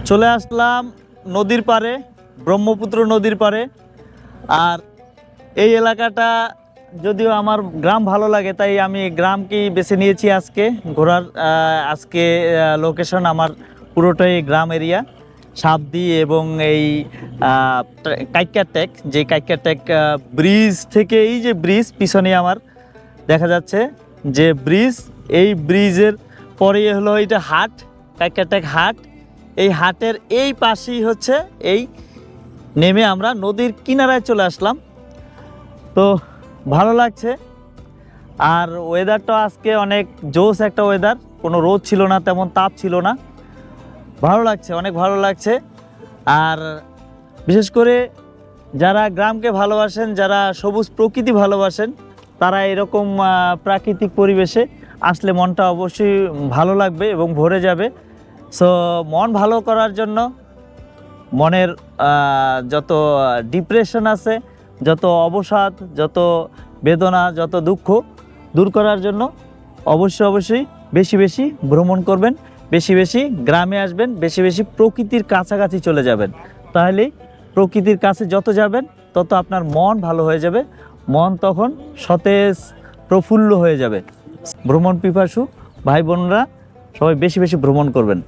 চলে আসলাম নদীর পাড়ে, ব্রহ্মপুত্র নদীর পাড়ে। আর এই এলাকাটা যদিও আমার গ্রাম ভালো লাগে, তাই আমি গ্রামকেই বেছে নিয়েছি আজকে ঘোরার। আজকে লোকেশন আমার পুরোটাই গ্রাম এরিয়া, সাবদি এবং এই কাইক্যাটেক, যে কাইক্যাটেক ব্রিজ থেকে, এই যে ব্রিজ পিছনে আমার দেখা যাচ্ছে যে ব্রিজ, এই ব্রিজের পরে হলো এটা হাট, কাইক্যাটেক হাট। এই হাটের এই পাশেই হচ্ছে এই নেমে আমরা নদীর কিনারায় চলে আসলাম। তো ভালো লাগছে। আর ওয়েদারটা আজকে অনেক জোস একটা ওয়েদার, কোনো রোদ ছিল না, তেমন তাপ ছিল না, ভালো লাগছে, অনেক ভালো লাগছে। আর বিশেষ করে যারা গ্রামকে ভালোবাসেন, যারা সবুজ প্রকৃতি ভালোবাসেন, তারা এরকম প্রাকৃতিক পরিবেশে আসলে মনটা অবশ্যই ভালো লাগবে এবং ভরে যাবে। সো মন ভালো করার জন্য, মনের যত ডিপ্রেশন আছে, যত অবসাদ, যত বেদনা, যত দুঃখ দূর করার জন্য অবশ্যই বেশি বেশি ভ্রমণ করবেন, বেশি বেশি গ্রামে আসবেন, বেশি বেশি প্রকৃতির কাছাকাছি চলে যাবেন। তাহলেই প্রকৃতির কাছে যত যাবেন তত আপনার মন ভালো হয়ে যাবে, মন তখন সতেজ প্রফুল্ল হয়ে যাবে। ভ্রমণ পিপাসু ভাই বোনরা সবাই বেশি বেশি ভ্রমণ করবেন।